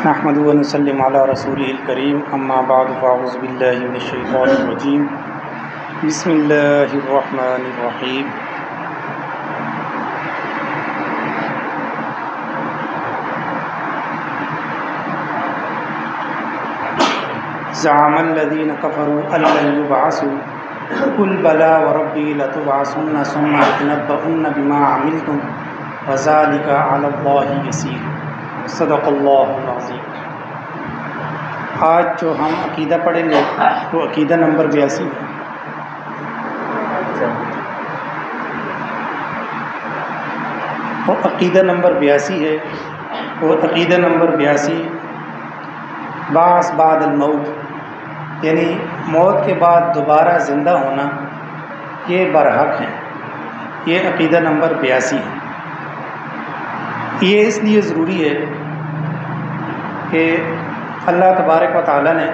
نحمد و نسلم علی رسوله الکریم اما بعد فاعوذ باللہ من الشیطان الرجیم بسم اللہ الرحمن الرحیم زعم الذین کفروا ان لن یبعثوا قل بلی وربی لتبعثن ثم لتنبؤن بما عملتم وذلک علی اللہ یسیر۔ صدق اللہ العظیم۔ آج جو ہم عقیدہ پڑھیں گے وہ عقیدہ نمبر 82 ہے۔ وہ عقیدہ نمبر 82 ہے۔ وہ عقیدہ نمبر 82 بعث بعد الموت، یعنی موت کے بعد دوبارہ زندہ ہونا، یہ برحق ہے۔ یہ عقیدہ نمبر 82 ہے۔ یہ اس لیے ضروری ہے کہ اللہ تبارک و تعالیٰ نے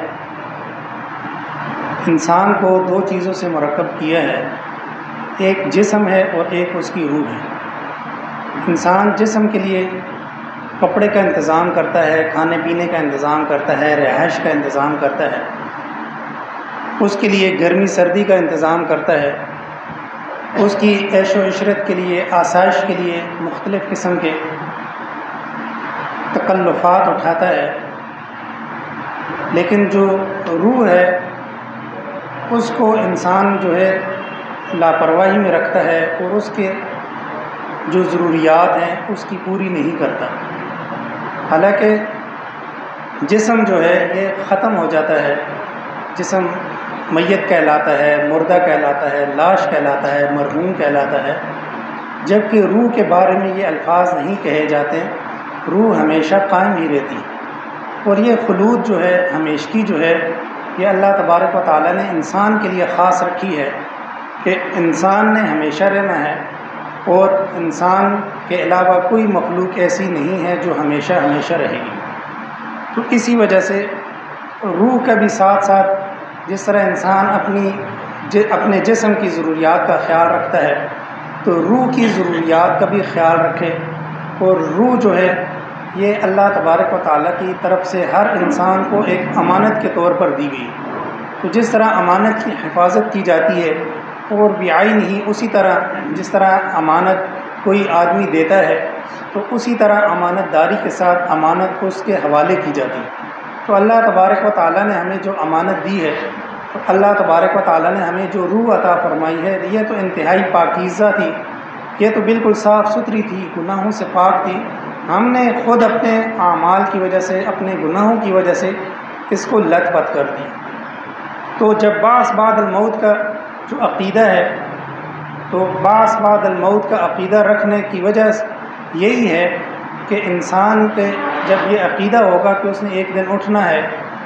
انسان کو دو چیزوں سے مرکب کیا ہے، ایک جسم ہے اور ایک اس کی روح ہے۔ انسان جسم کے لیے کپڑے کا انتظام کرتا ہے، کھانے پینے کا انتظام کرتا ہے، رہائش کا انتظام کرتا ہے، اس کے لیے گرمی سردی کا انتظام کرتا ہے، اس کی عیش و عشرت کے لیے، آسائش کے لیے مختلف قسم کے تکلفات اٹھاتا ہے۔ لیکن جو روح ہے اس کو انسان جو ہے لاپرواہی میں رکھتا ہے اور اس کے جو ضروریات ہیں اس کی پوری نہیں کرتا۔ حالانکہ جسم جو ہے یہ ختم ہو جاتا ہے، جسم میت کہلاتا ہے، مردہ کہلاتا ہے، لاش کہلاتا ہے، مرحوم کہلاتا ہے، جبکہ روح کے بارے میں یہ الفاظ نہیں کہے جاتے۔ روح ہمیشہ قائم ہی رہتی ہے، اور یہ خلود جو ہے، ہمیشگی جو ہے، یہ اللہ تبارک و تعالیٰ نے انسان کے لیے خاص رکھی ہے کہ انسان نے ہمیشہ رہنا ہے، اور انسان کے علاوہ کوئی مخلوق ایسی نہیں ہے جو ہمیشہ ہمیشہ رہے گی۔ تو اسی وجہ سے روح کا بھی ساتھ ساتھ جس طرح انسان اپنے جسم کی ضروریات کا خیال رکھتا ہے تو روح کی ضروریات کا بھی خیال رکھے۔ اور روح جو ہے یہ اللہ تبارک و تعالیٰ کی طرف سے ہر انسان کو ایک امانت کے طور پر دی گئی۔ تو جس طرح امانت کی حفاظت کی جاتی ہے اور بعین ہی اسی طرح جس طرح امانت کوئی آدمی دیتا ہے تو اسی طرح امانت داری کے ساتھ امانت کو اس کے حوالے کی جاتی ہے۔ تو اللہ تبارک و تعالیٰ نے ہمیں جو امانت دی ہے، تو اللہ تبارک و تعالیٰ نے ہمیں جو روح عطا فرمائی ہے، یہ تو انتہائی پاکیزہ تھی، یہ تو بالکل صاف ستھری تھی، گناہوں سے پاک تھی۔ ہم نے خود اپنے اعمال کی وجہ سے، اپنے گناہوں کی وجہ سے اس کو لت پت کر دی۔ تو جب بعث بعد الموت کا جو عقیدہ ہے، تو بعث بعد الموت کا عقیدہ رکھنے کی وجہ یہی ہے کہ انسان کے جب یہ عقیدہ ہوگا کہ اس نے ایک دن اٹھنا ہے،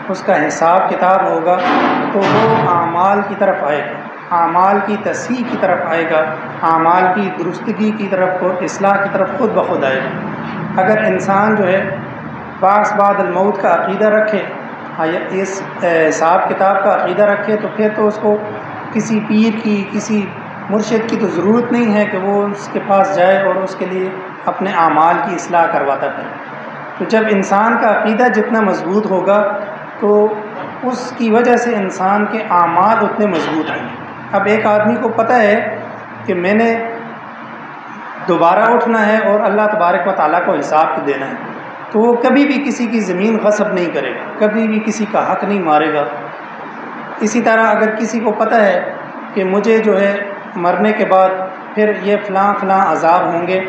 اس کا حساب کتاب ہوگا، تو وہ اعمال کی طرف آئے گا، اعمال کی تصحیح کی طرف آئے گا، اعمال کی درستگی کی طرف اور اصلاح کی طرف خود بخود آئے گا۔ اگر انسان جو ہے بعث بعد الموت کا عقیدہ رکھے، اس حساب کتاب کا عقیدہ رکھے، تو پھر تو اس کو کسی پیر کی، کسی مرشد کی تو ضرورت نہیں ہے کہ وہ اس کے پاس جائے اور اس کے لیے اپنے اعمال کی اصلاح کرواتا پھر۔ تو جب انسان کا عقیدہ جتنا مضبوط ہوگا تو اس کی وجہ سے انسان کے اعمال اتنے مضبوط ہیں۔ اب ایک آدمی کو پتہ ہے کہ میں نے دوبارہ اٹھنا ہے اور اللہ تبارک و تعالیٰ کو حساب دینا ہے، تو وہ کبھی بھی کسی کی زمین غصب نہیں کرے گا، کبھی بھی کسی کا حق نہیں مارے گا۔ اسی طرح اگر کسی کو پتہ ہے کہ مجھے جو ہے مرنے کے بعد پھر یہ فلاں فلاں عذاب ہوں گے،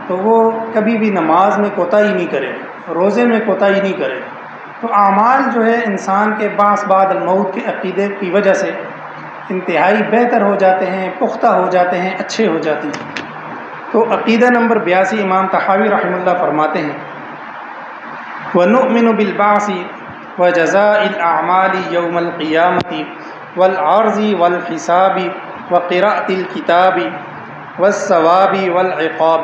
تو وہ کبھی بھی نماز میں کوتاہی نہیں کرے گا، روزے میں کوتاہی نہیں کرے گا۔ تو اعمال جو ہے انسان کے بعث بعد الموت کے عقیدے کی وجہ سے انتہائی بہتر ہو جاتے ہیں، پختہ ہو جاتے ہیں، اچھے ہو جاتے ہیں۔ تو عقیدہ نمبر 82 امام طحاوی رحمہ اللہ فرماتے ہیں، وَنُؤْمِنُ بِالْبَعْثِ وَجَزَاءِ الْأَعْمَالِ يَوْمَ الْقِيَامَةِ وَالْعَرْضِ وَالْحِسَابِ وَقِرَاءَةِ الْكِتَابِ وَالثَّوَابِ وَالْعِقَابِ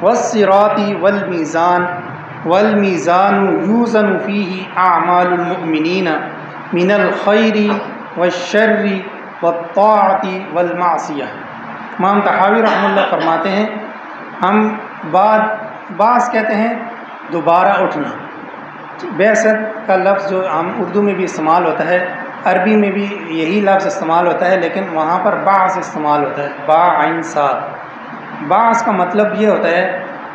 وَالصِّرَاطِ وَالْمِيزَانِ وَالْمِيزَانُ يُوزَنُ فِيهِ أَعْمَالُ الْمُؤْمِنِينَ مِنَ الْخَيْرِ وَالشَّرِّ وَالطَّاعَةِ وَالْمَعْصِيَةِ۔ امام طحاوی رحمہ اللہ فرماتے ہیں، ہم بعث کہتے ہیں دوبارہ اٹھنا. بعثت کا لفظ جو عام اردو میں بھی استعمال ہوتا ہے، عربی میں بھی یہی لفظ استعمال ہوتا ہے، لیکن وہاں پر بعث استعمال ہوتا ہے، با عین صاد. بعث کا مطلب یہ ہوتا ہے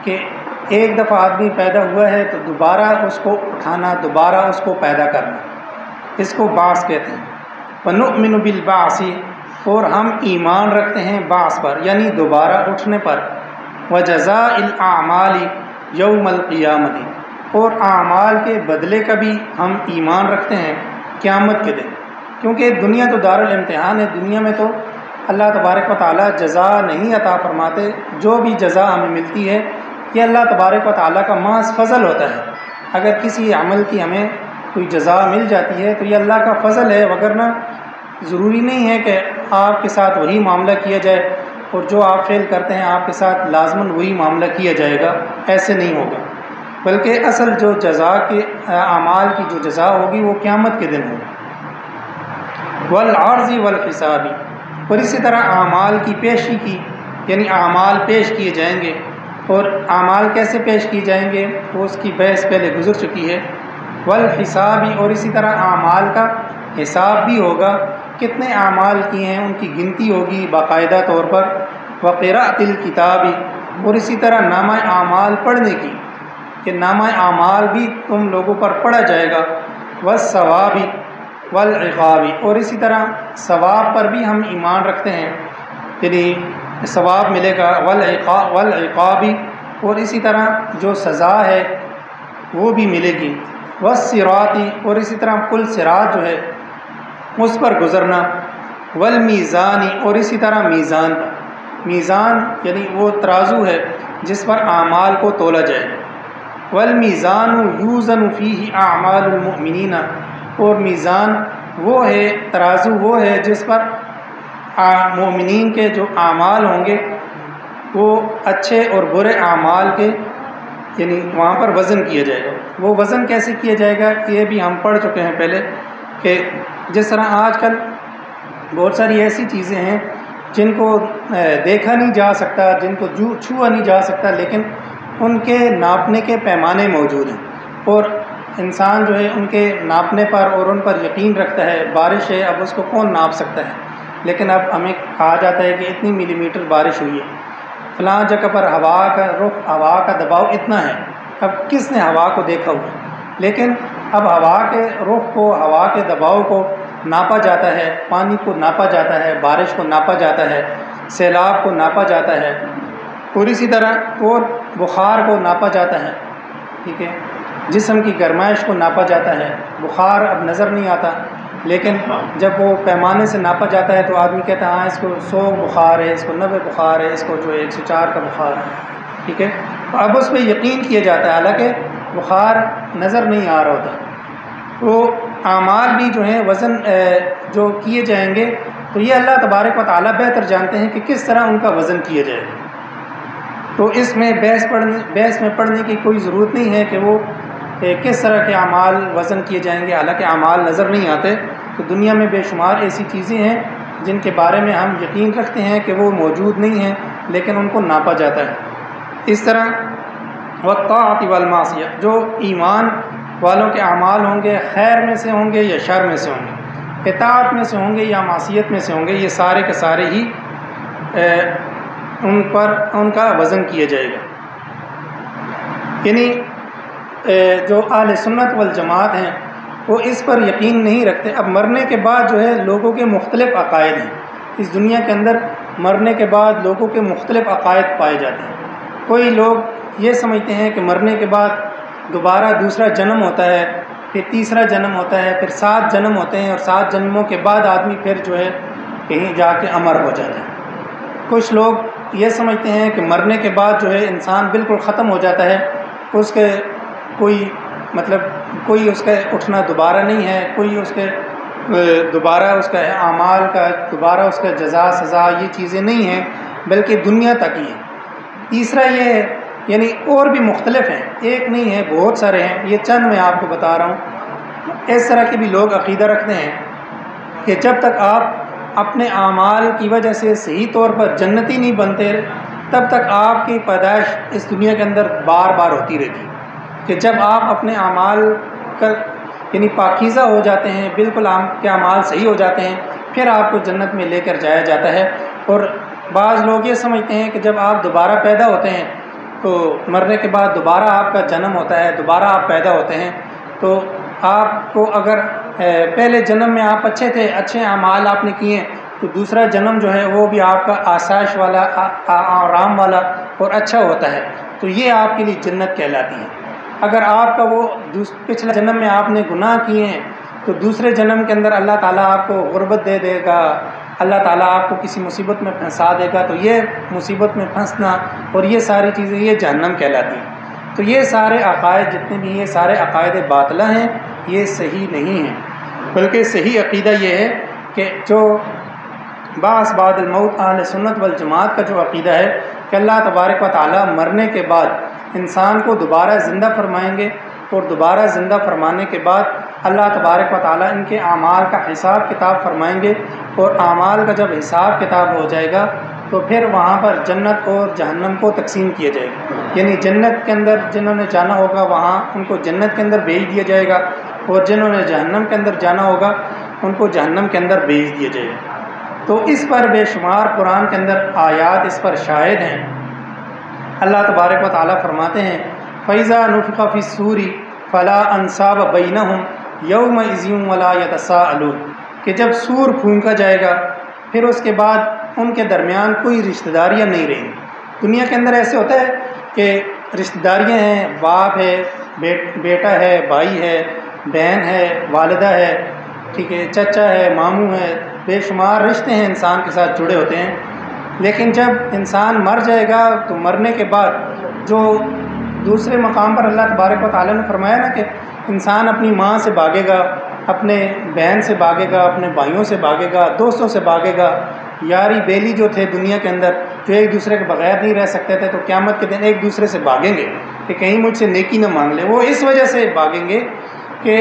کہ ایک دفعہ آدمی پیدا ہوا ہے تو دوبارہ اس کو اٹھانا، دوبارہ اس کو پیدا کرنا، اس کو بعث کہتے ہیں. وَنُؤْمِنُ بِالْبَعْثِ، اور ہم ایمان رکھتے ہیں بعث پر یعنی دوبارہ اٹھنے پر. وَجَزَاءِ الْأَعْمَالِ يَوْمَ الْقِيَامَةِ، اور اعمال کے بدلے کا بھی ہم ایمان رکھتے ہیں قیامت کے دن. کیونکہ دنیا تو دارالامتحان ہے، دنیا میں تو اللہ تبارک و تعالیٰ جزا نہیں عطا فرماتے. جو بھی جزا ہمیں ملتی ہے یہ اللہ تبارک و تعالیٰ کا محض فضل ہوتا ہے. اگر کسی عمل کی ہمیں کوئی جزا مل جاتی ہے تو یہ اللہ کا فضل ہے، وگرنہ ضروری نہیں ہے کہ آپ کے ساتھ وہی معاملہ کیا جائے اور جو آپ فعل کرتے ہیں آپ کے ساتھ لازماً وہی معاملہ کیا جائے گا. ایسے نہیں ہوگا، بلکہ اصل جو جزا کے اعمال کی جو جزا ہوگی وہ قیامت کے دن ہوگی. والعرض والحساب، اور اسی طرح اعمال کی پیشی کی، یعنی اعمال پیش کیے جائیں گے. اور اعمال کیسے پیش کیے جائیں گے تو اس کی بحث پہلے گزر چکی ہے. والحساب، اور اسی طرح اعمال کا حساب بھی ہوگا، کتنے اعمال کیے ہیں ان کی گنتی ہوگی باقاعدہ طور پر. وقراءۃ الکتاب، اور اسی طرح نامہ اعمال پڑھنے کی، کہ نامہ اعمال بھی تم لوگوں پر پڑھا جائے گا. والثواب والعقاب، اور اسی طرح ثواب پر بھی ہم ایمان رکھتے ہیں، یعنی ثواب ملے گا. والعقاب، اور اسی طرح جو سزا ہے وہ بھی ملے گی. والصراط، اور اسی طرح کل صراط جو ہے اس پر گزرنا. والمیزان، اور اسی طرح میزان پر. میزان یعنی وہ ترازو ہے جس پر اعمال کو تولا جائے. والمیزان یوزن فیہ اعمال المؤمنین، اور میزان وہ ہے، ترازو وہ ہے جس پر مومنین کے جو اعمال ہوں گے وہ اچھے اور برے اعمال کے، یعنی وہاں پر وزن کیا جائے گا. وہ وزن کیسے کیا جائے گا یہ بھی ہم پڑھ چکے ہیں پہلے، کہ جس طرح آج کل بہت ساری ایسی چیزیں ہیں جن کو دیکھا نہیں جا سکتا، جن کو چھوا نہیں جا سکتا، لیکن ان کے ناپنے کے پیمانے موجود ہیں، اور انسان جو ہے ان کے ناپنے پر اور ان پر یقین رکھتا ہے. بارش ہے، اب اس کو کون ناپ سکتا ہے، لیکن اب ہمیں کہا جاتا ہے کہ اتنی ملی میٹر بارش ہوئی ہے، فلاں جگہ پر ہوا کا رخ، ہوا کا دباؤ اتنا ہے. اب کس نے ہوا کو دیکھا ہوا، لیکن اب ہوا کے رخ کو، ہوا کے دباؤ کو ناپا جاتا ہے، پانی کو ناپا جاتا ہے، بارش کو ناپا جاتا ہے، سیلاب کو ناپا جاتا ہے، اور اسی طرح اور بخار کو ناپا جاتا ہے. ٹھیک ہے، جسم کی گرمائش کو ناپا جاتا ہے. بخار اب نظر نہیں آتا، لیکن جب وہ پیمانے سے ناپا جاتا ہے تو آدمی کہتا ہے ہاں اس کو 100 بخار ہے، اس کو 90 بخار ہے، اس کو جو 104 کا بخار ہے. ٹھیک ہے، اب اس پہ یقین کیا جاتا ہے حالانکہ بخار نظر نہیں آ رہا ہوتا. تو اعمال بھی جو ہیں وزن جو کیے جائیں گے تو یہ اللہ تبارک و تعالیٰ بہتر جانتے ہیں کہ کس طرح ان کا وزن کیا جائے. تو اس میں بحث میں پڑھنے کی کوئی ضرورت نہیں ہے کہ وہ کس طرح کے اعمال وزن کیے جائیں گے، حالانکہ اعمال نظر نہیں آتے. تو دنیا میں بے شمار ایسی چیزیں ہیں جن کے بارے میں ہم یقین رکھتے ہیں کہ وہ موجود نہیں ہیں، لیکن ان کو ناپا جاتا ہے. اس طرح والطاعۃ والمعصیہ، جو ایمان والوں کے اعمال ہوں گے خیر میں سے ہوں گے یا شر میں سے ہوں گے، اطاعت میں سے ہوں گے یا معصیت میں سے ہوں گے، یہ سارے کے سارے ہی ان کا وزن کیا جائے گا. یعنی جو اہل سنت والجماعت ہیں وہ اس پر یقین نہیں رکھتے. اب مرنے کے بعد جو ہے لوگوں کے مختلف عقائد ہیں. اس دنیا کے اندر مرنے کے بعد لوگوں کے مختلف عقائد پائے جاتے ہیں. کوئی لوگ یہ سمجھتے ہیں کہ مرنے کے بعد دوبارہ دوسرا جنم ہوتا ہے، پھر تیسرا جنم ہوتا ہے، پھر 7 جنم ہوتے ہیں، اور 7 جنموں کے بعد آدمی پھر جو ہے کہیں جا کے امر ہو جاتا ہے. کچھ لوگ یہ سمجھتے ہیں کہ مرنے کے بعد جو ہے انسان بالکل ختم ہو جاتا ہے، اس کے کوئی اس کا اٹھنا دوبارہ نہیں ہے، کوئی اس کے دوبارہ اس کا اعمال کا دوبارہ اس کا جزا سزا یہ چیزیں نہیں ہیں، بلکہ دنیا تک ہی ہے. تیسرا یہ ہے، یعنی اور بھی مختلف ہیں، ایک نہیں ہے، بہت سارے ہیں، یہ چند میں آپ کو بتا رہا ہوں. اس طرح کے بھی لوگ عقیدہ رکھتے ہیں کہ جب تک آپ اپنے اعمال کی وجہ سے صحیح طور پر جنتی نہیں بنتے تب تک آپ کی پیدائش اس دنیا کے اندر بار بار ہوتی رہتی. کہ جب آپ اپنے اعمال کا یعنی پاکیزہ ہو جاتے ہیں، بالکل آپ کے اعمال صحیح ہو جاتے ہیں، پھر آپ کو جنت میں لے کر جایا جاتا ہے۔ اور بعض لوگ یہ سمجھتے ہیں کہ جب آپ دوبارہ پیدا ہوتے ہیں تو مرنے کے بعد دوبارہ آپ کا جنم ہوتا ہے، دوبارہ آپ پیدا ہوتے ہیں، تو آپ کو اگر پہلے جنم میں آپ اچھے تھے، اچھے اعمال آپ نے کیے، تو دوسرا جنم جو ہے وہ بھی آپ کا آسائش والا، آرام والا اور اچھا ہوتا ہے، تو یہ آپ کے لیے جنت کہلاتی ہے۔ اگر آپ کا وہ پچھلے جنم میں آپ نے گناہ کیے ہیں تو دوسرے جنم کے اندر اللہ تعالیٰ آپ کو غربت دے دے گا، اللہ تعالیٰ آپ کو کسی مصیبت میں پھنسا دے گا، تو یہ مصیبت میں پھنسنا اور یہ ساری چیزیں یہ جہنم کہلاتی ہیں۔ تو یہ سارے عقائد جتنے بھی یہ سارے عقائد باطلہ ہیں، یہ صحیح نہیں ہیں، بلکہ صحیح عقیدہ یہ ہے کہ جو بعث بعد الموت اہل سنت والجماعت کا جو عقیدہ ہے کہ اللہ تبارک و تعالیٰ مرنے کے بعد انسان کو دوبارہ زندہ فرمائیں گے، اور دوبارہ زندہ فرمانے کے بعد اللہ تبارک و تعالیٰ ان کے اعمال کا حساب کتاب فرمائیں گے، اور اعمال کا جب حساب کتاب ہو جائے گا تو پھر وہاں پر جنت اور جہنم کو تقسیم کیا جائے گا، یعنی جنت کے اندر جنہوں نے جانا ہوگا وہاں ان کو جنت کے اندر بھیج دیا جائے گا، اور جنہوں نے جہنم کے اندر جانا ہوگا ان کو جہنم کے اندر بھیج دیا جائے گا۔ تو اس پر بے شمار قرآن کے اندر آیات اس پر شاہد ہیں۔ اللہ تبارک و تعالیٰ فرماتے ہیں فَإِذَا نُفِخَ فِي الصُّورِ فَلَا أَنْسَابَ بَيْنَهُمْ يَوْمَئِذٍ وَلَا يَتَسَاءَلُونَ کہ جب سور پھونکا جائے گا پھر اس کے بعد ان کے درمیان کوئی رشتہ داریاں نہیں رہیں گی۔ دنیا کے اندر ایسے ہوتا ہے کہ رشتہ داریاں ہیں، باپ ہے، بیٹا ہے، بھائی ہے، بہن ہے، والدہ ہے، ٹھیک ہے، چچا ہے، ماموں ہے، بے شمار رشتے ہیں انسان کے ساتھ جڑے ہوتے ہیں، لیکن جب انسان مر جائے گا تو مرنے کے بعد جو دوسرے مقام پر اللہ تبارک و تعالیٰ نے فرمایا نا کہ انسان اپنی ماں سے بھاگے گا، اپنے بہن سے بھاگے گا، اپنے بھائیوں سے بھاگے گا، دوستوں سے بھاگے گا، یاری بیلی جو تھے دنیا کے اندر جو ایک دوسرے کے بغیر نہیں رہ سکتے تھے، تو قیامت کے دن ایک دوسرے سے بھاگیں گے کہ کہیں مجھ سے نیکی نہ مانگ لے۔ وہ اس وجہ سے بھاگیں گے کہ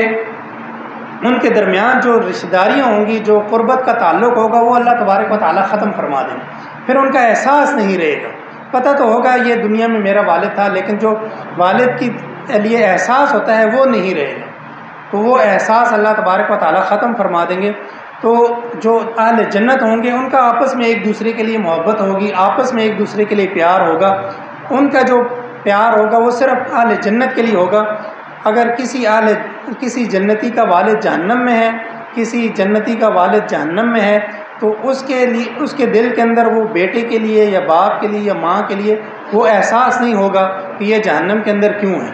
ان کے درمیان جو رشتہ داریاں ہوں گی، جو قربت کا تعلق ہوگا، وہ اللہ تبارک و تعالیٰ ختم فرما دیں گے، پھر ان کا احساس نہیں رہے گا۔ پتہ تو ہوگا یہ دنیا میں میرا والد تھا، لیکن جو والد کے لیے احساس ہوتا ہے وہ نہیں رہے گا، تو وہ احساس اللہ تبارک و تعالیٰ ختم فرما دیں گے۔ تو جو اہل جنت ہوں گے ان کا آپس میں ایک دوسرے کے لیے محبت ہوگی، آپس میں ایک دوسرے کے لیے پیار ہوگا، ان کا جو پیار ہوگا وہ صرف اہل جنت کے لیے ہوگا۔ اگر کسی جنتی کا والد جہنم میں ہے، کسی جنتی کا والد جہنم میں ہے، تو اس کے دل کے اندر وہ بیٹے کے لیے یا باپ کے لیے یا ماں کے لیے وہ احساس نہیں ہوگا کہ یہ جہنم کے اندر کیوں ہے۔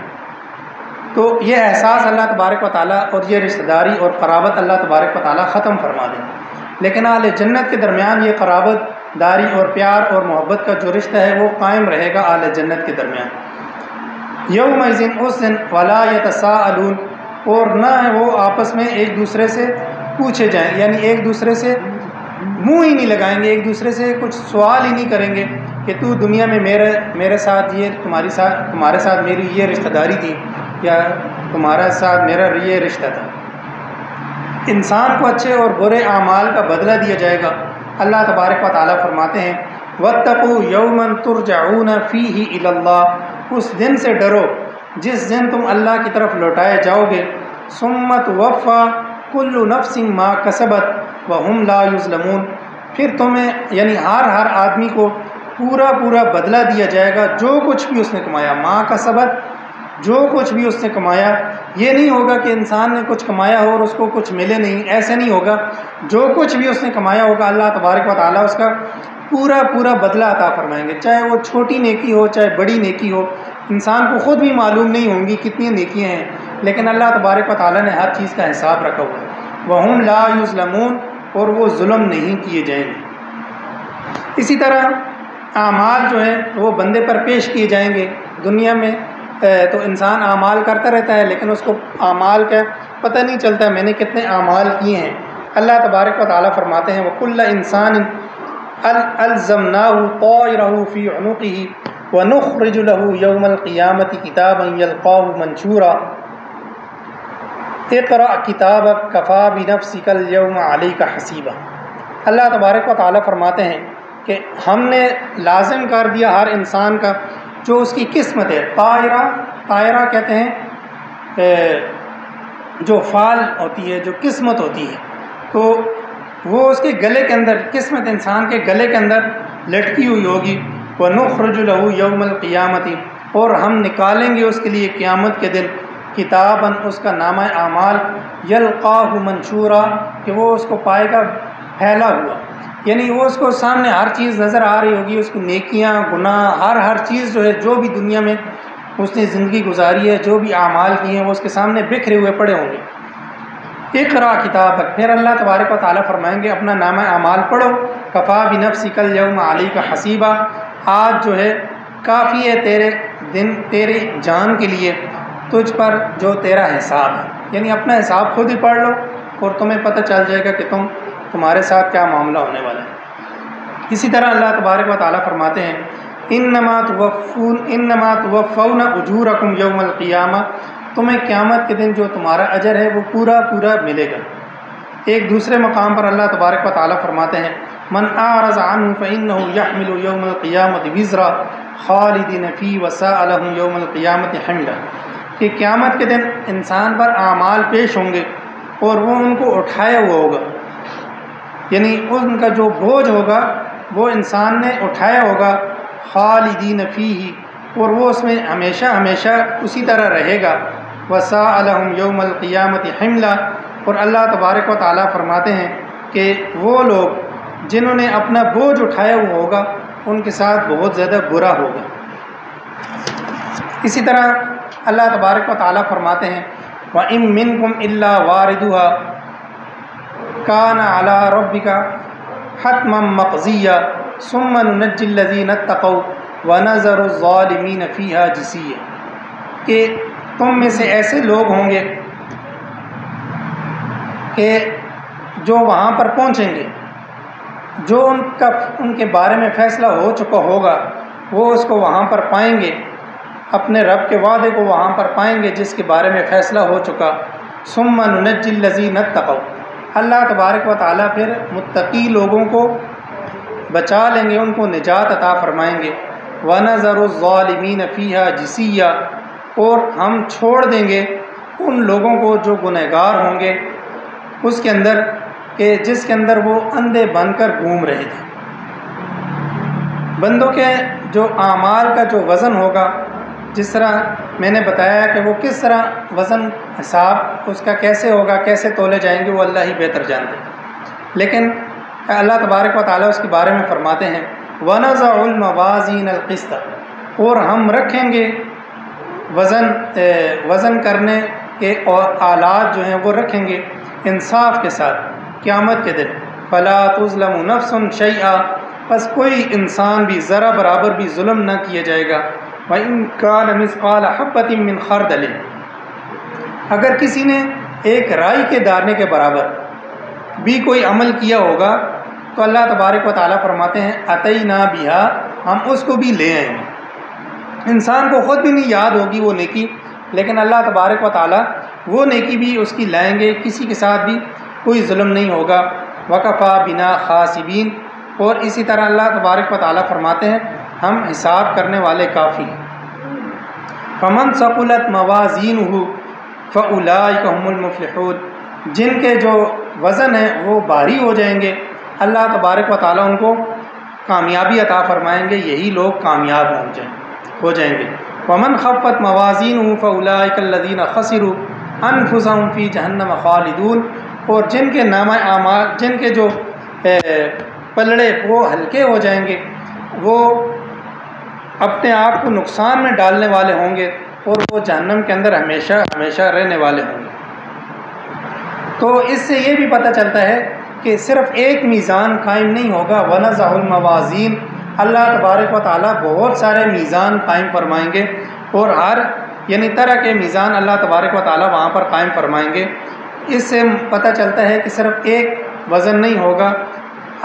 تو یہ احساس اللہ تبارک و تعالیٰ اور یہ رشتہ داری اور قرابت اللہ تبارک و تعالیٰ ختم فرما دیں، لیکن اہل جنت کے درمیان یہ قرابت داری اور پیار اور محبت کا جو رشتہ ہے وہ قائم رہے گا اہل جنت کے درمیان۔ یومئذ اس دن ولا یتساءلون اور نہ وہ آپس میں ایک دوسرے سے پوچھے جائیں، یعنی ایک دوسرے سے منہ ہی نہیں لگائیں گے، ایک دوسرے سے کچھ سوال ہی نہیں کریں گے کہ تو دنیا میں میرے ساتھ یہ تمہارے ساتھ میری یہ رشتہ داری تھی، یا تمہارے ساتھ میرا یہ رشتہ تھا۔ انسان کو اچھے اور برے اعمال کا بدلہ دیا جائے گا۔ اللہ تبارک و تعالیٰ فرماتے ہیں وَاتَّقُوا يَوْمًا تُرْجَعُونَ فِيهِ إِلَى اللَّهِ اس دن سے ڈرو جس دن تم اللہ کی طرف لوٹائے جاؤ گے، ثُمَّ تُوَفَّى كُلُّ نَفْسٍ مَا كَسَبَتْ وَهُمْ لَا يُظْلَمُونَ پھر تمہیں یعنی ہر آدمی کو پورا بدلہ دیا جائے گا جو کچھ بھی اس نے کمایا، ماں کسبت جو کچھ بھی اس نے کمایا۔ یہ نہیں ہوگا کہ انسان نے کچھ کمایا ہو اور اس کو کچھ ملے نہیں، ایسے نہیں ہوگا، جو کچھ بھی اس نے کمایا ہوگا اللہ تبارک و تعالیٰ اس کا پورا بدلہ عطا فرمائیں گے، چاہے وہ چھوٹی نیکی ہو چاہے بڑی نیکی ہو۔ انسان کو خود بھی معلوم نہیں ہوں گی کتنی نیکیاں ہیں، لیکن اللہ تبارک و تعالیٰ نے ہر چیز کا حساب رکھا ہوا ہے۔ وَهُمْ لَا يُظْلَمُونَ اور وہ ظلم نہیں کیے جائیں گے۔ اسی طرح اعمال جو ہیں وہ بندے پر پیش کیے جائیں گے۔ دنیا میں تو انسان اعمال کرتا رہتا ہے، لیکن اس کو اعمال کا پتہ نہیں چلتا میں نے کتنے اعمال کیے ہیں۔ اللہ تبارک و تعالیٰ فرماتے ہیں وَكُلَّ إِنسَانٍ أَلْزَمْنَاهُ طَائِرَهُ فِي عُنُقِهِ وَنُخْرِجُ لَهُ يَوْمَ الْقِيَامَةِ كِتَابًا يَلْقَاهُ مَنشُورًا اقرأ كِتَابَكَ كَفَى بِنَفْسِكَ الْيَوْمَ عَلَيْكَ حَسِيبًا اللہ تبارک و تعالیٰ فرماتے ہیں کہ ہم نے لازم کر دیا ہر انسان کا جو اس کی قسمت ہے۔ طائرہ طائرہ کہتے ہیں جو فال ہوتی ہے، جو قسمت ہوتی ہے، تو وہ اس کے گلے کے اندر، قسمت انسان کے گلے کے اندر لٹکی ہوئی ہوگی۔ وَنُخْرِجُ لَهُ يَوْمَ الْقِيَامَةِ، اور ہم نکالیں گے اس کے لیے قیامت کے دن کتاباً، اس کا نامہ اعمال، یلقاہ منشورا، کہ وہ اس کو پائے گا پھیلا ہوا، یعنی وہ اس کو سامنے ہر چیز نظر آ رہی ہوگی، اس کی نیکیاں، گناہ، ہر چیز جو ہے، جو بھی دنیا میں اس نے زندگی گزاری ہے، جو بھی اعمال کیے ہیں، وہ اس کے سامنے بکھرے ہوئے پڑے ہوں گے۔ اقرا کتابک، پھر اللہ تبارک و تعالیٰ فرمائیں گے اپنا نامہ اعمال پڑھو، کفا بنفسک الیوم علیک حسیبا، آج جو ہے کافی ہے تیرے جان کے لیے تجھ پر جو تیرا حساب ہے، یعنی اپنا حساب خود ہی پڑھ لو اور تمہیں پتہ چل جائے گا کہ تمہارے ساتھ کیا معاملہ ہونے والا ہے۔ اسی طرح اللہ تبارک و تعالیٰ فرماتے ہیں انما توفون اجورکم یوم القیامہ، تمہیں قیامت کے دن جو تمہارا اجر ہے وہ پورا ملے گا۔ ایک دوسرے مقام پر اللہ تبارک و تعالیٰ فرماتے ہیں من اعرض عنہ فإنہ یحمل یوم القیامۃ وزرا خالدین فیہ وساء لهم یوم القیامۃ حملا، کہ قیامت کے دن انسان پر اعمال پیش ہوں گے اور وہ ان کو اٹھایا ہوا ہوگا، یعنی ان کا جو بوجھ ہوگا وہ انسان نے اٹھایا ہوگا، خالدین فیہ، اور وہ اس میں ہمیشہ اسی طرح رہے گا، وساء لهم یوم القیامۃ حملا، اور اللہ تبارک و تعالیٰ فرماتے ہیں کہ وہ لوگ جنہوں نے اپنا بوجھ اٹھایا ہوا ہوگا ان کے ساتھ بہت زیادہ برا ہوگا۔ اسی طرح اللہ تبارک و تعالیٰ فرماتے ہیں وَإِن مِّنكُمْ إِلَّا وَارِدُهَا كَانَ عَلَىٰ رَبِّكَ حَتْمًا مَّقْضِيًّا ثُمَّ نُنَجِّي الَّذِينَ اتَّقَوْا وَنَذَرُ الظَّالِمِينَ فِيهَا جِثِيًّا، کہ تم میں سے ایسے لوگ ہوں گے کہ جو وہاں پر پہنچیں گے، جو ان کے بارے میں فیصلہ ہو چکا ہوگا وہ اس کو وہاں پر پائیں گے، اپنے رب کے وعدے کو وہاں پر پائیں گے جس کے بارے میں فیصلہ ہو چکا۔ ثم ننجی الذین اتقوا، اللہ تبارک و تعالیٰ پھر متقی لوگوں کو بچا لیں گے، ان کو نجات عطا فرمائیں گے۔ ونذر الظالمین فیہا جثیا، اور ہم چھوڑ دیں گے ان لوگوں کو جو گنہگار ہوں گے اس کے اندر، کہ جس کے اندر وہ اندھے بن کر گھوم رہے تھے۔ بندوں کے جو اعمال کا جو وزن ہوگا، جس طرح میں نے بتایا کہ وہ کس طرح وزن حساب اس کا کیسے ہوگا، کیسے تولے جائیں گے، وہ اللہ ہی بہتر جانتے ہیں، لیکن اللہ تبارک و تعالیٰ اس کے بارے میں فرماتے ہیں وَنَضَعُ الْمَوَازِينَ الْقِسْطَ، اور ہم رکھیں گے وزن کرنے کے آلات جو ہیں وہ رکھیں گے انصاف کے ساتھ قیامت کے دن۔ فَلَا تُظْلَمُ نَفْسٌ شَيْئًا، بس کوئی انسان بھی ذرا برابر بھی ظلم نہ کیا جائے گا۔ وَإِن كَانَ مِثْقَالَ حَبَّةٍ مِّنْ خَرْدَلٍ، اگر کسی نے ایک رائی کے دانے کے برابر بھی کوئی عمل کیا ہوگا تو اللہ تبارک و تعالیٰ فرماتے ہیں أَتَيْنَا بِهَا، ہم اس کو بھی لے آئیں گے۔ انسان کو خود بھی نہیں یاد ہوگی وہ نیکی، لیکن اللہ تبارک و تعالیٰ وہ نیکی بھی اس کی لائیں گے، کسی کے ساتھ بھی کوئی ظلم نہیں ہوگا۔ وَكَفَى بِنَا خَاسِبِينَ، اور اسی طرح اللہ تبارک و تعالیٰ فرماتے ہیں ہم حساب کرنے والے کافی ہیں۔ فَمَنْ ثَقُلَتْ مَوَازِينُهُ فَأُولَٰئِكَ هُمُ الْمُفْلِحُونَ، جن کے جو وزن ہیں وہ بھاری ہو جائیں گے، اللہ تبارک و تعالیٰ ان کو کامیابی عطا فرمائیں گے، یہی لوگ کامیاب ہو جائیں گے۔ وَمَنْ خَفَّتْ مَوَازِينُهُ فَأُولَٰئِكَ الَّذِينَ خَسِرُوا أَنفُسَهُمْ فِي جَهَنَّمَ خَالِدُونَ، اور جن کے نامہ اعمال، جن کے جو پلڑے وہ ہلکے ہو جائیں گے، وہ اپنے آپ کو نقصان میں ڈالنے والے ہوں گے اور وہ جہنم کے اندر ہمیشہ رہنے والے ہوں گے۔ تو اس سے یہ بھی پتہ چلتا ہے کہ صرف ایک میزان قائم نہیں ہوگا، وَنَضَعُ الْمَوَازِينَ، اللہ تبارک و تعالیٰ بہت سارے میزان قائم فرمائیں گے، اور ہر یعنی طرح کے میزان اللہ تبارک و تعالیٰ وہاں پر قائم فرمائیں گے۔ اس سے پتہ چلتا ہے کہ صرف ایک وزن نہیں ہوگا،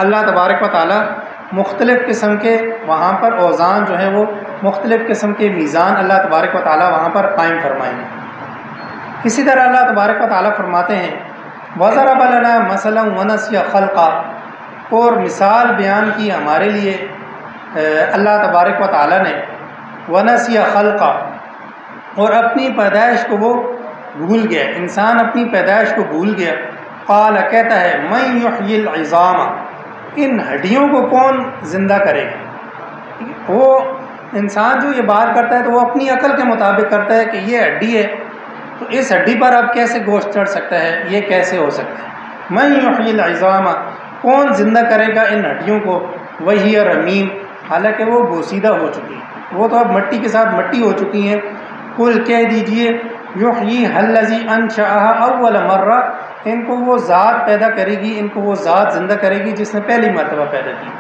اللہ تبارک و تعالیٰ مختلف قسم کے وہاں پر اوزان جو ہیں وہ مختلف قسم کے میزان اللہ تبارک و تعالیٰ وہاں پر قائم فرمائیں گے۔ اسی طرح اللہ تبارک و تعالیٰ فرماتے ہیں وَضَرَبَ لَنَا مَثَلًا وَنَسِيَ خَلْقًا، اور مثال بیان کی ہمارے لیے اللہ تبارک و تعالیٰ نے وَنَسِيَ خَلْقًا، اور اپنی پیدائش کو وہ بھول گیا، انسان اپنی پیدائش کو بھول گیا۔ قال کہتا ہے من یحیی العظام، ان ہڈیوں کو کون زندہ کرے گا؟ وہ انسان جو یہ بات کرتا ہے تو وہ اپنی عقل کے مطابق کرتا ہے کہ یہ ہڈی ہے تو اس ہڈی پر اب کیسے گوشت چڑھ سکتا ہے، یہ کیسے ہو سکتا ہے۔ من یحیی العظام، کون زندہ کرے گا ان ہڈیوں کو، وہی رمیم، حالانکہ وہ بوسیدہ ہو چکی ہیں، وہ تو اب مٹی کے ساتھ مٹی ہو چکی ہیں۔ قل کہہ دیجئے یحییھا الذی انشأھا اول مرہ، ان کو وہ ذات پیدا کرے گی، ان کو وہ ذات زندہ کرے گی جس نے پہلی مرتبہ پیدا کی۔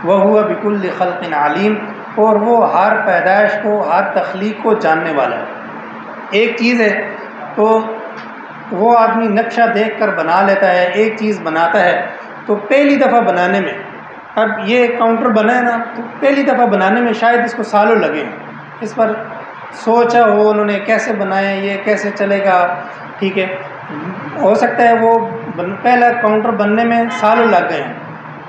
وَهُوَ بِكُلِّ خَلْقٍ عَلِيمٌ، اور وہ ہر پیدائش کو، ہر تخلیق کو جاننے والا ہے۔ ایک چیز ہے تو وہ آدمی نقشہ دیکھ کر بنا لیتا ہے، ایک چیز بناتا ہے تو پہلی دفعہ بنانے میں، اب یہ کاؤنٹر بنا ہے نا، تو پہلی دفعہ بنانے میں شاید اس کو سالوں لگے ہیں، اس پر سوچا ہو انہوں نے کیسے بنائے، یہ کیسے چلے گا، ٹھیک ہے، ہو سکتا ہے وہ پہلا کاؤنٹر بننے میں سالوں لگ گئے ہیں،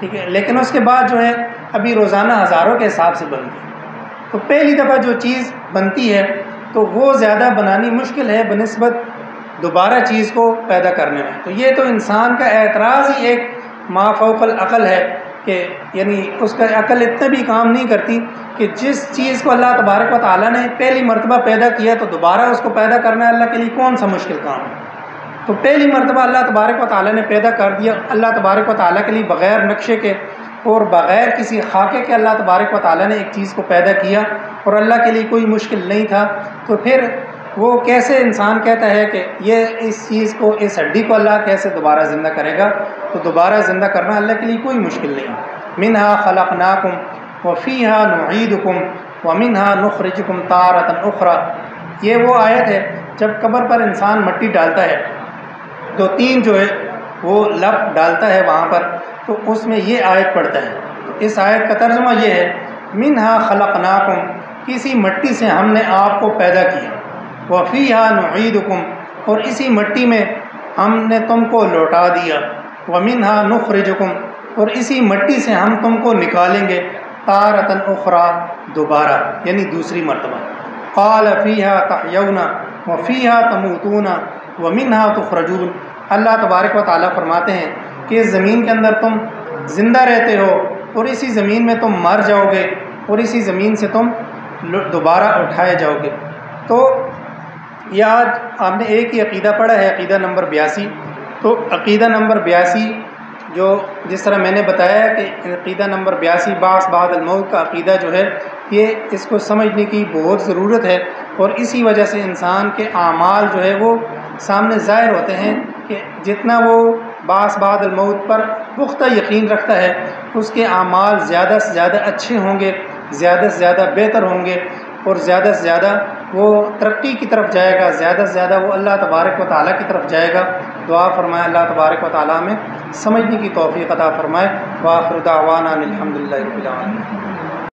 ٹھیک ہے، لیکن اس کے بعد جو ہے ابھی روزانہ ہزاروں کے حساب سے بنتی ہے۔ تو پہلی دفعہ جو چیز بنتی ہے تو وہ زیادہ بنانی مشکل ہے بنسبت دوبارہ چیز کو پیدا کرنے میں۔ تو یہ تو انسان کا اعتراض ہی ایک ما فوق العقل ہے کہ یعنی اس کا عقل اتنا بھی کام نہیں کرتی کہ جس چیز کو اللہ تبارک و تعالیٰ نے پہلی مرتبہ پیدا کیا تو دوبارہ اس کو پیدا کرنا اللہ کے لیے کون سا مشکل کام ہے۔ تو پہلی مرتبہ اللہ تبارک و تعالیٰ نے پیدا کر دیا، اللہ تبارک و تعالیٰ کے لیے بغیر نقشے کے اور بغیر کسی خاکے کے اللہ تبارک و تعالیٰ نے ایک چیز کو پیدا کیا اور اللہ کے لیے کوئی مشکل نہیں تھا، تو پھر وہ کیسے انسان کہتا ہے کہ یہ اس چیز کو، اس ہڈی کو اللہ کیسے دوبارہ زندہ کرے گا؟ تو دوبارہ زندہ کرنا اللہ کے لیے کوئی مشکل نہیں۔ منہا خلقناکم وفیہا نعیدکم ومنہا نخرجکم تارۃ اخری، یہ وہ آیت ہے جب قبر پر انسان مٹی ڈالتا ہے تو تین جو ہے وہ لب ڈالتا ہے وہاں پر، تو اس میں یہ آیت پڑھتا ہے۔ تو اس آیت کا ترجمہ یہ ہے منہا خلقناکم، کسی مٹی سے ہم نے آپ کو پیدا کیا، وفیہا نعیدکم، اور اسی مٹی میں ہم نے تم کو لوٹا دیا، ومنہا نخرجکم، اور اسی مٹی سے ہم تم کو نکالیں گے تارۃ اخری، دوبارہ یعنی دوسری مرتبہ۔ قال فیہا تحیون وفیہا تموتون ومنہا تخرجون، اللہ تبارک و تعالیٰ فرماتے ہیں کہ اس زمین کے اندر تم زندہ رہتے ہو اور اسی زمین میں تم مر جاؤ گے اور اسی زمین سے تم دوبارہ اٹھائے جاؤ گے۔ تو یہ آج آپ نے ایک ہی عقیدہ پڑھا ہے، عقیدہ نمبر 82۔ تو عقیدہ نمبر 82 جو جس طرح میں نے بتایا کہ عقیدہ نمبر 82 بعث بعد الموت کا عقیدہ جو ہے، یہ اس کو سمجھنے کی بہت ضرورت ہے، اور اسی وجہ سے انسان کے اعمال جو ہے وہ سامنے ظاہر ہوتے ہیں کہ جتنا وہ بعث بعد الموت پر پختہ یقین رکھتا ہے اس کے اعمال زیادہ سے زیادہ اچھے ہوں گے، زیادہ سے زیادہ بہتر ہوں گے، اور زیادہ سے زیادہ وہ ترقی کی طرف جائے گا، زیادہ سے زیادہ وہ اللہ تبارک و تعالیٰ کی طرف جائے گا۔ دعا فرمائے اللہ تبارک و تعالیٰ میں سمجھنے کی توفیق عطا فرمائے۔ وآخر دعوانا الحمدللہ رب العالمین۔